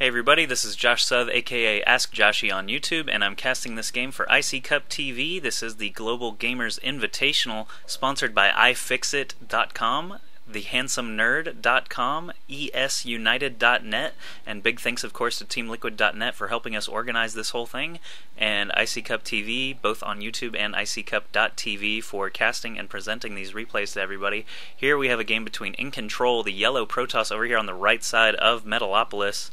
Hey everybody, this is Josh South, aka Ask Joshy on YouTube, and I'm casting this game for IC Cup TV. This is the Global Gamers Invitational, sponsored by iFixit.com, thehandsomernerd.com, esunited.net, and big thanks of course to TeamLiquid.net for helping us organize this whole thing, and IC Cup TV, both on YouTube and ICCup.tv for casting and presenting these replays to everybody. Here we have a game between iNcontroL, the yellow Protoss over here on the right side of Metalopolis,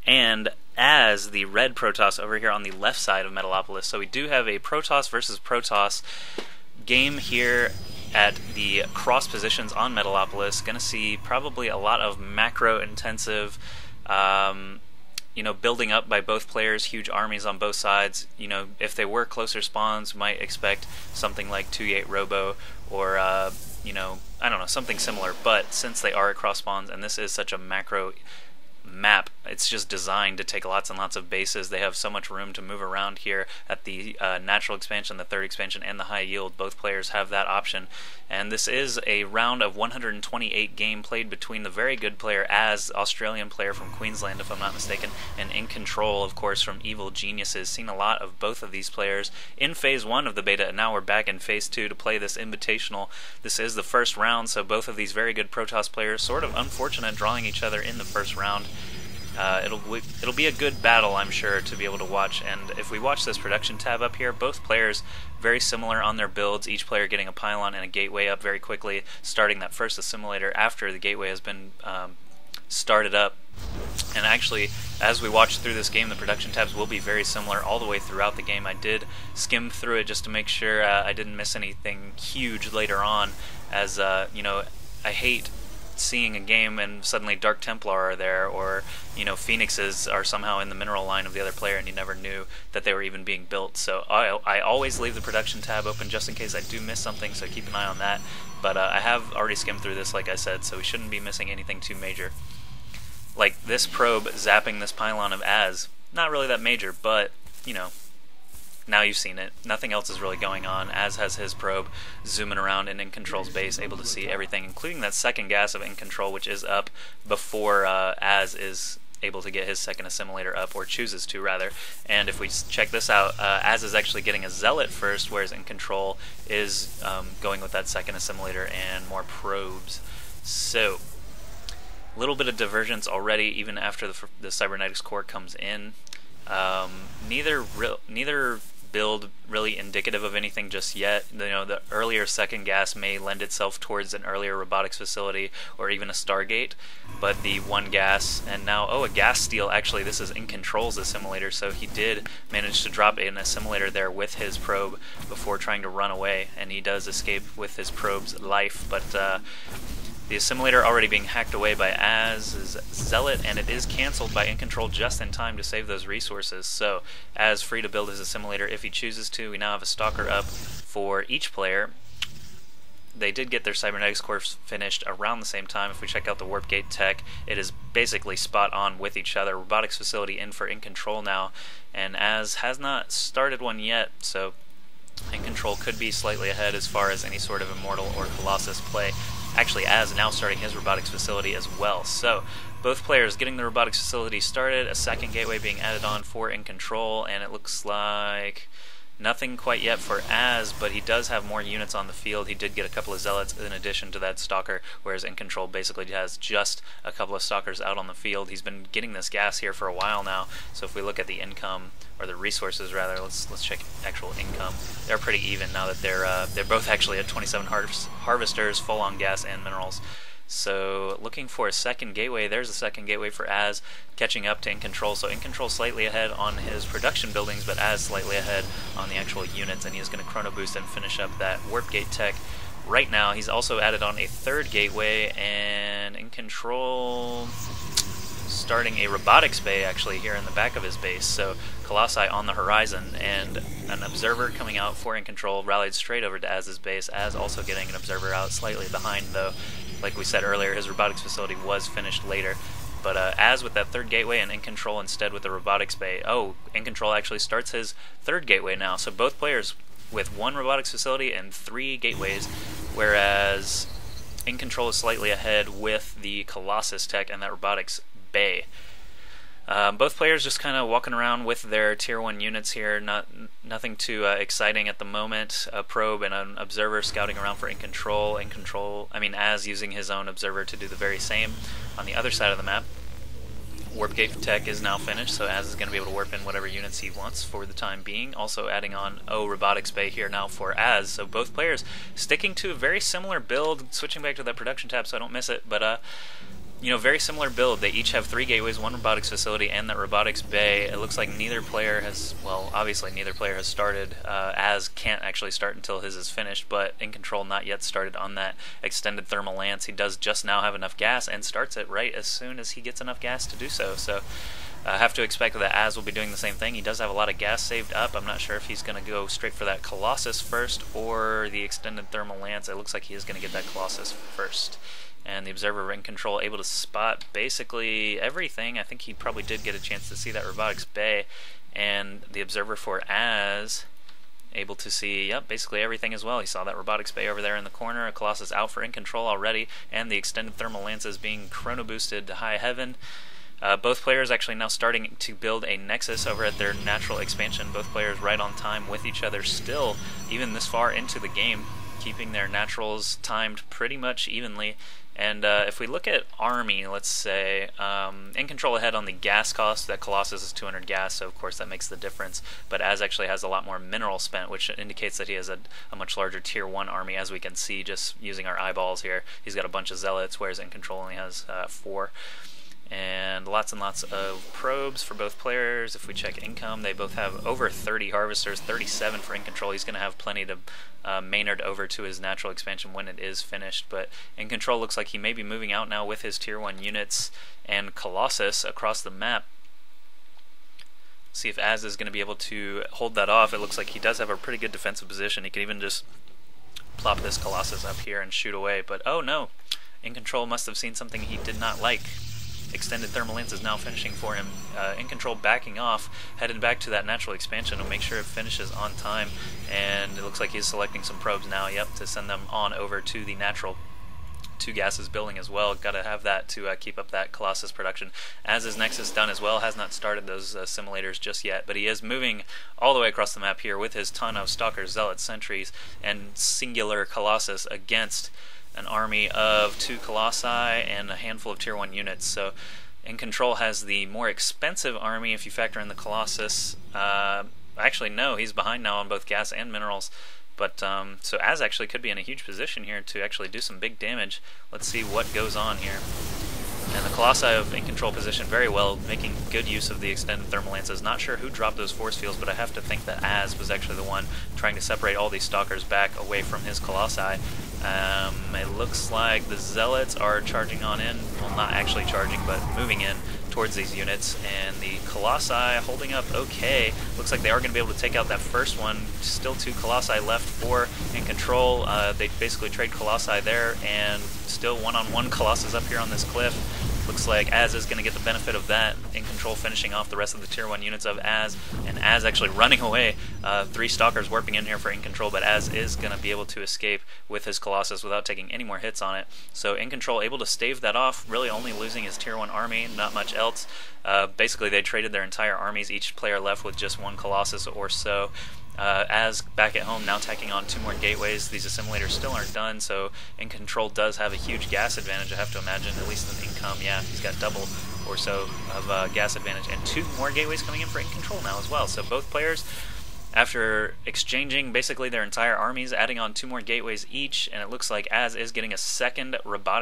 and as the red Protoss over here on the left side of Metalopolis. So we do have a Protoss versus Protoss game here at the cross positions on Metalopolis. Going to see probably a lot of macro intensive, building up by both players, huge armies on both sides. If they were closer spawns, might expect something like 2-8 Robo or, I don't know, something similar. But since they are across spawns and this is such a macro map, it's just designed to take lots and lots of bases. They have so much room to move around here at the natural expansion, the third expansion, and the high yield. Both players have that option, and this is a round of 128 game played between the very good player, as Australian player from Queensland if I'm not mistaken, and iNcontroL of course from Evil Geniuses. Seen a lot of both of these players in phase 1 of the beta, and now we're back in phase 2 to play this invitational. This is the first round, so both of these very good Protoss players sort of unfortunate drawing each other in the first round. It'll be a good battle, I'm sure, to be able to watch. And if we watch this production tab up here, both players very similar on their builds, each player getting a pylon and a gateway up very quickly, starting that first assimilator after the gateway has been started up. And actually, as we watch through this game, the production tabs will be very similar all the way throughout the game. I did skim through it just to make sure I didn't miss anything huge later on, as I hate seeing a game and suddenly Dark Templar are there, or Phoenixes are somehow in the mineral line of the other player and you never knew that they were even being built. So I always leave the production tab open just in case I do miss something, so keep an eye on that. But I have already skimmed through this, like I said, so we shouldn't be missing anything too major. Like this probe zapping this pylon of Az, not really that major, but now you've seen it. Nothing else is really going on. Az has his probe zooming around in iNcontrol's base, able to see everything, including that second gas of iNcontroL, which is up before Az is able to get his second assimilator up, or chooses to rather. And if we check this out, Az is actually getting a Zealot first, whereas iNcontroL is going with that second assimilator and more probes. So a little bit of divergence already, even after the cybernetics core comes in. Neither build really indicative of anything just yet. The earlier second gas may lend itself towards an earlier robotics facility or even a Stargate, but the one gas and now a gas steal. Actually, this is iNcontrol's assimilator, so he did manage to drop an assimilator there with his probe before trying to run away, and he does escape with his probe's life. But the assimilator already being hacked away by Az's Zealot, and it is cancelled by iNcontroL just in time to save those resources. So Az free to build his assimilator if he chooses to. We now have a Stalker up for each player. They did get their cybernetics core finished around the same time. If we check out the warp gate tech, it is basically spot on with each other. Robotics facility in for iNcontroL now, and Az has not started one yet, so iNcontroL could be slightly ahead as far as any sort of Immortal or Colossus play. Actually, Az now starting his robotics facility as well. So both players getting the robotics facility started, a second gateway being added on for iNcontroL, and it looks like nothing quite yet for Az, but he does have more units on the field. He did get a couple of Zealots in addition to that Stalker, whereas iNcontroL basically has just a couple of Stalkers out on the field. He's been getting this gas here for a while now, so if we look at the income, or the resources rather, let's check actual income. They're pretty even now that they're both actually at 27 harvesters, full on gas and minerals. So looking for a second gateway. There's a second gateway for Az, catching up to iNcontroL. So iNcontroL slightly ahead on his production buildings, but Az slightly ahead on the actual units, and he's going to chrono boost and finish up that warp gate tech right now. He's also added on a third gateway, and iNcontroL starting a robotics bay actually here in the back of his base. So Colossi on the horizon, and an observer coming out for iNcontroL rallied straight over to Az's base. Az also getting an observer out slightly behind, though. Like we said earlier, his robotics facility was finished later. But Az with that third gateway, and iNcontroL instead with the robotics bay. iNcontroL actually starts his third gateway now. So both players with one robotics facility and 3 gateways, whereas iNcontroL is slightly ahead with the Colossus tech and that robotics bay. Both players just kind of walking around with their tier 1 units here, nothing too exciting at the moment. A probe and an observer scouting around for iNcontroL. Az using his own observer to do the very same on the other side of the map. Warp gate tech is now finished, so Az is going to be able to warp in whatever units he wants for the time being. Also adding on robotics bay here now for Az. So both players sticking to a very similar build, switching back to that production tab so I don't miss it, but very similar build. They each have 3 gateways, 1 robotics facility, and that robotics bay. It looks like neither player has, obviously neither player has started. Az can't actually start until his is finished, but iNcontroL not yet started on that extended thermal lance. He does just now have enough gas and starts it right as soon as he gets enough gas to do so. So I have to expect that Az will be doing the same thing. He does have a lot of gas saved up. I'm not sure if he's going to go straight for that Colossus first or the extended thermal lance. It looks like he is going to get that Colossus first. And the observer iNcontroL able to spot basically everything. I think he probably did get a chance to see that robotics bay, and the observer for Az able to see, basically everything as well. He saw that robotics bay over there in the corner, a Colossus out for iNcontroL already, and the extended thermal lances being chrono boosted to high heaven. Both players actually now starting to build a nexus over at their natural expansion. Both players right on time with each other still, even this far into the game, keeping their naturals timed pretty much evenly. And if we look at Army, let's say, iNcontroL ahead on the gas cost. That Colossus is 200 gas, so of course that makes the difference. But Az actually has a lot more mineral spent, which indicates that he has a much larger tier 1 army, as we can see just using our eyeballs here. He's got a bunch of zealots, whereas iNcontroL only has 4. And lots of probes for both players. If we check income, they both have over 30 harvesters, 37 for iNcontroL. He's going to have plenty to Maynard over to his natural expansion when it is finished. But iNcontroL looks like he may be moving out now with his tier 1 units and Colossus across the map. See if Az is going to be able to hold that off. It looks like he does have a pretty good defensive position. He can even just plop this Colossus up here and shoot away. But oh no, iNcontroL must have seen something he did not like. Extended thermal lance is now finishing for him. iNcontroL backing off, headed back to that natural expansion to make sure it finishes on time. And it looks like he's selecting some probes now, to send them on over to the natural 2 gases building as well. Got to have that to keep up that Colossus production. As his Nexus done as well, has not started those simulators just yet, but he is moving all the way across the map here with his ton of Stalkers, Zealots, Sentries, and singular Colossus against an army of 2 Colossi and a handful of tier 1 units. So iNcontroL has the more expensive army if you factor in the Colossus. Actually no, he's behind now on both gas and minerals. But so Az actually could be in a huge position here to actually do some big damage. Let's see what goes on here. And the Colossi of iNcontroL position very well, making good use of the extended thermal lances. Not sure who dropped those force fields, but I have to think that Az was actually the one trying to separate all these Stalkers back away from his Colossi. It looks like the Zealots are charging on in, well not actually charging, but moving in towards these units, and the Colossi holding up okay. Looks like they are going to be able to take out that first one. Still 2 Colossi left for iNcontroL. They basically trade Colossi there, and still one-on-one Colossus up here on this cliff. Looks like Az is going to get the benefit of that. iNcontroL finishing off the rest of the tier 1 units of Az, and Az actually running away. 3 Stalkers warping in here for iNcontroL, but Az is going to be able to escape with his Colossus without taking any more hits on it. So iNcontroL able to stave that off, really only losing his tier 1 army, not much else. Basically they traded their entire armies, each player left with just 1 Colossus or so. Az back at home now tacking on 2 more gateways. These assimilators still aren't done, so iNcontroL does have a huge gas advantage, I have to imagine, at least in income. Yeah, he's got double or so of gas advantage, and 2 more gateways coming in for iNcontroL now as well. So both players, after exchanging basically their entire armies, adding on 2 more gateways each, and it looks like Az is getting a second robotic